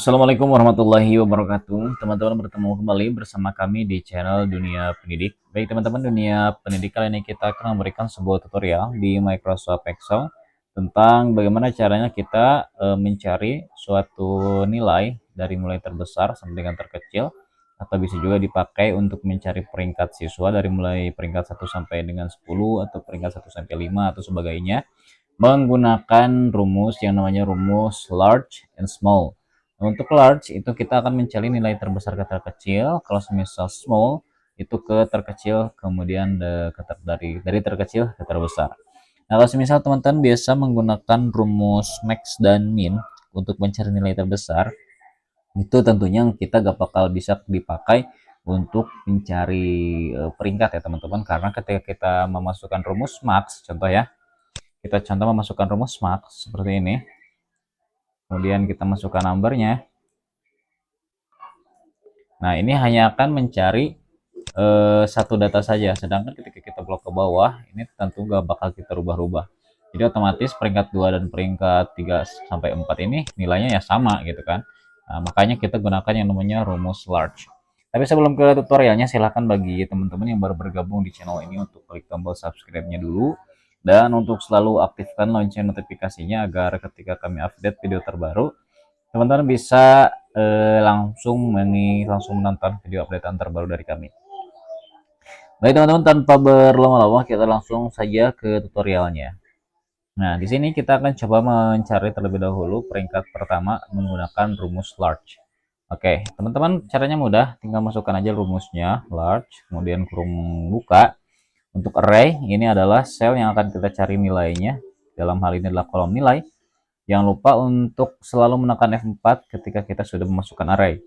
Assalamualaikum warahmatullahi wabarakatuh. Teman-teman bertemu kembali bersama kami di channel Dunia Pendidik. Baik teman-teman, Dunia Pendidik kali ini kita akan memberikan sebuah tutorial di Microsoft Excel tentang bagaimana caranya kita mencari suatu nilai dari mulai terbesar sampai dengan terkecil, atau bisa juga dipakai untuk mencari peringkat siswa dari mulai peringkat 1 sampai dengan 10 atau peringkat 1 sampai 5 atau sebagainya menggunakan rumus yang namanya rumus large and small. Untuk large itu kita akan mencari nilai terbesar ke terkecil, kalau semisal small itu ke terkecil, kemudian dari terkecil ke terbesar. Nah, kalau semisal teman-teman biasa menggunakan rumus max dan min untuk mencari nilai terbesar, itu tentunya kita gak bakal bisa dipakai untuk mencari peringkat ya teman-teman, karena ketika kita memasukkan rumus max, contoh ya, kita contoh memasukkan rumus max seperti ini, kemudian kita masukkan numbernya. Nah, ini hanya akan mencari satu data saja, sedangkan ketika kita blok ke bawah, ini tentu gak bakal kita rubah-rubah. Jadi otomatis peringkat 2 dan peringkat 3 sampai 4 ini nilainya ya sama gitu kan. Nah, makanya kita gunakan yang namanya rumus large. Tapi sebelum ke tutorialnya, silahkan bagi teman-teman yang baru bergabung di channel ini untuk klik tombol subscribe-nya dulu. Dan untuk selalu aktifkan lonceng notifikasinya agar ketika kami update video terbaru, teman-teman bisa langsung menonton video updatean terbaru dari kami. Baik teman-teman, tanpa berlama-lama kita langsung saja ke tutorialnya. Nah, di sini kita akan coba mencari terlebih dahulu peringkat pertama menggunakan rumus large. Oke, teman-teman, caranya mudah, tinggal masukkan aja rumusnya large, kemudian kurung buka. Untuk array, ini adalah sel yang akan kita cari nilainya. Dalam hal ini adalah kolom nilai. Jangan lupa untuk selalu menekan F4 ketika kita sudah memasukkan array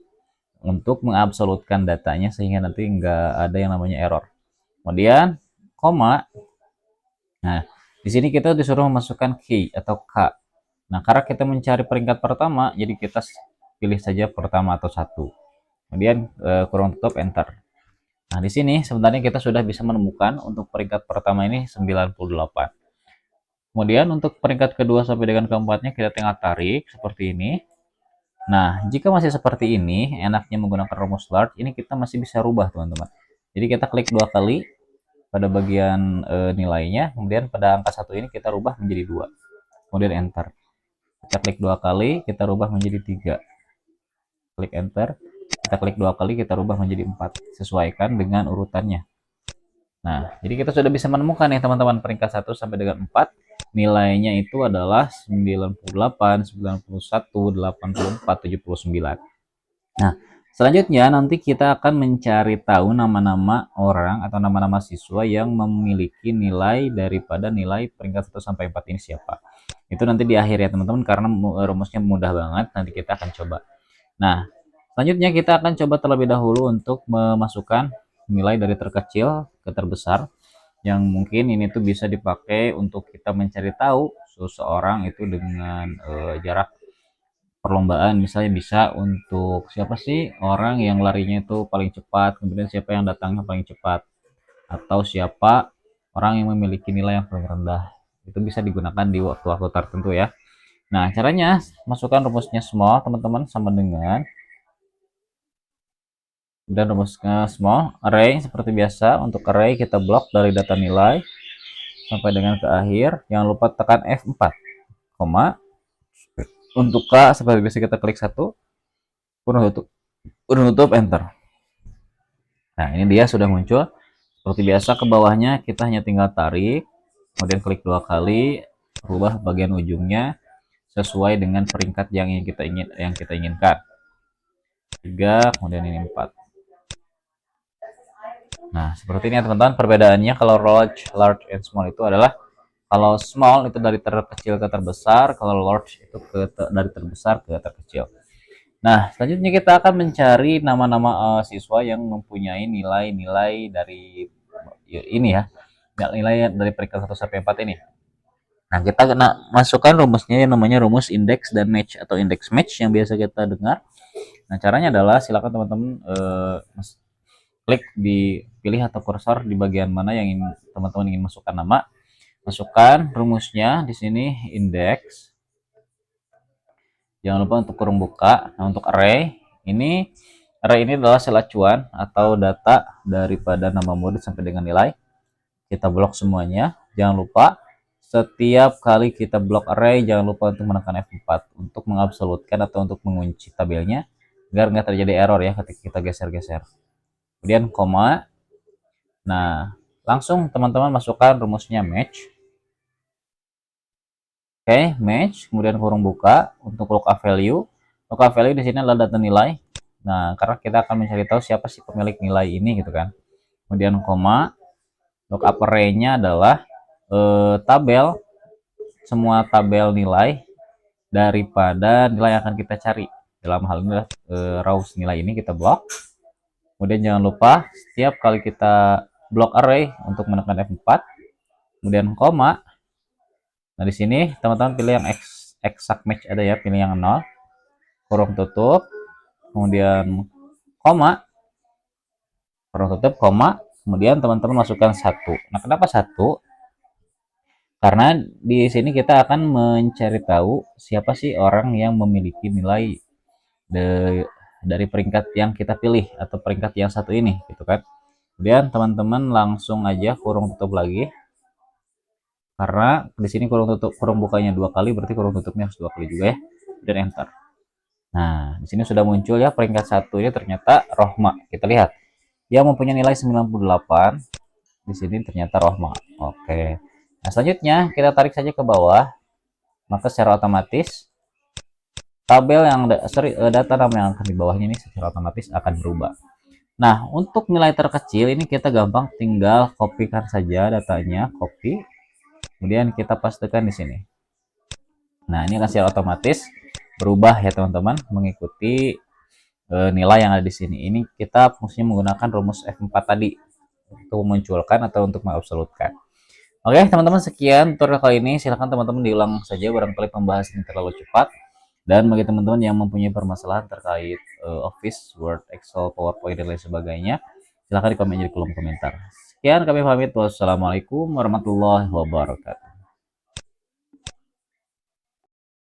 untuk mengabsolutkan datanya sehingga nanti nggak ada yang namanya error. Kemudian koma. Nah, di sini kita disuruh memasukkan key atau k. Nah, karena kita mencari peringkat pertama, jadi kita pilih saja pertama atau satu. Kemudian kurung tutup enter. Nah, di sini sebenarnya kita sudah bisa menemukan untuk peringkat pertama ini 98. Kemudian untuk peringkat kedua sampai dengan keempatnya kita tinggal tarik seperti ini. Nah, jika masih seperti ini, enaknya menggunakan rumus large, ini kita masih bisa rubah teman-teman. Jadi kita klik dua kali pada bagian nilainya, kemudian pada angka satu ini kita rubah menjadi 2. Kemudian enter. Kita klik dua kali, kita rubah menjadi 3. Klik enter. Kita klik dua kali, kita rubah menjadi 4. Sesuaikan dengan urutannya. Nah, jadi kita sudah bisa menemukan nih teman-teman, peringkat 1 sampai dengan 4 nilainya itu adalah 98, 91, 84, 79. Nah, selanjutnya nanti kita akan mencari tahu nama-nama orang atau nama-nama siswa yang memiliki nilai daripada nilai peringkat 1 sampai 4 ini siapa. Itu nanti di akhir ya teman-teman, karena rumusnya mudah banget, nanti kita akan coba. Nah, selanjutnya kita akan coba terlebih dahulu untuk memasukkan nilai dari terkecil ke terbesar, yang mungkin ini tuh bisa dipakai untuk kita mencari tahu seseorang itu dengan jarak perlombaan. Misalnya bisa untuk siapa sih orang yang larinya itu paling cepat, kemudian siapa yang datangnya paling cepat, atau siapa orang yang memiliki nilai yang paling rendah. Itu bisa digunakan di waktu-waktu tertentu ya. Nah, caranya masukkan rumusnya semua teman-teman sama dengan, dan rumusnya small array seperti biasa. Untuk array kita blok dari data nilai sampai dengan ke akhir. Jangan lupa tekan F4, koma. Untuk K seperti biasa kita klik satu, kurung tutup enter. Nah, ini dia sudah muncul. Seperti biasa ke bawahnya kita hanya tinggal tarik, kemudian klik dua kali, rubah bagian ujungnya sesuai dengan peringkat yang kita inginkan. 3, kemudian ini 4. Nah, seperti ini ya teman-teman, perbedaannya kalau large and small itu adalah, kalau small itu dari terkecil ke terbesar, kalau large itu dari terbesar ke terkecil. Nah, selanjutnya kita akan mencari nama-nama siswa yang mempunyai nilai-nilai dari ini ya, nilai dari peringkat 1 sampai 4 ini. Nah, kita kena masukkan rumusnya yang namanya rumus indeks dan match atau indeks match yang biasa kita dengar. Nah, caranya adalah silakan teman-teman klik di pilih atau kursor di bagian mana yang teman-teman ingin masukkan nama. Masukkan rumusnya di sini indeks. Jangan lupa untuk kurung buka. Nah, untuk array ini adalah sel acuan atau data daripada nama murid sampai dengan nilai. Kita blok semuanya. Jangan lupa setiap kali kita blok array, jangan lupa untuk menekan F4 untuk mengabsolutkan atau untuk mengunci tabelnya agar nggak terjadi error ya ketika kita geser-geser. Kemudian koma. Nah, langsung teman-teman masukkan rumusnya match. Oke, match, kemudian kurung buka untuk lookup value. Lookup value di sini adalah data nilai. Nah, karena kita akan mencari tahu siapa sih pemilik nilai ini gitu kan. Kemudian koma, lookup array-nya adalah tabel, semua tabel nilai daripada nilai yang akan kita cari. Dalam hal ini adalah rows nilai ini kita blok. Kemudian jangan lupa setiap kali kita blok array untuk menekan F4, kemudian koma. Nah, di sini teman-teman pilih yang exact match ada ya, pilih yang 0, kurung tutup, kemudian koma, kurung tutup, koma, kemudian teman-teman masukkan 1. Nah, kenapa 1? Karena di sini kita akan mencari tahu siapa sih orang yang memiliki nilai dari peringkat yang kita pilih atau peringkat yang satu ini gitu kan. Kemudian teman-teman langsung aja kurung tutup lagi. Karena di sini kurung bukanya 2 kali, berarti kurung tutupnya harus 2 kali juga ya. Dan enter. Nah, di sini sudah muncul ya peringkat 1 ini ternyata Rohma. Kita lihat. Dia mempunyai nilai 98. Di sini ternyata Rohma. Oke. Nah, selanjutnya kita tarik saja ke bawah. Maka secara otomatis tabel yang data nama yang akan di bawahnya ini secara otomatis akan berubah. Nah, untuk nilai terkecil ini kita gampang tinggal kopikan saja datanya, copy. Kemudian kita pastekan di sini. Nah, ini akan secara otomatis berubah ya teman-teman, mengikuti nilai yang ada di sini. Ini kita fungsinya menggunakan rumus F4 tadi untuk memunculkan atau untuk mengabsolutkan. Oke teman-teman, sekian tutorial kali ini. Silahkan teman-teman diulang saja barangkali pembahasan terlalu cepat. Dan bagi teman-teman yang mempunyai permasalahan terkait Office, Word, Excel, PowerPoint, dan lain sebagainya, silahkan di komen di kolom komentar. Sekian kami pamit. Wassalamualaikum warahmatullahi wabarakatuh.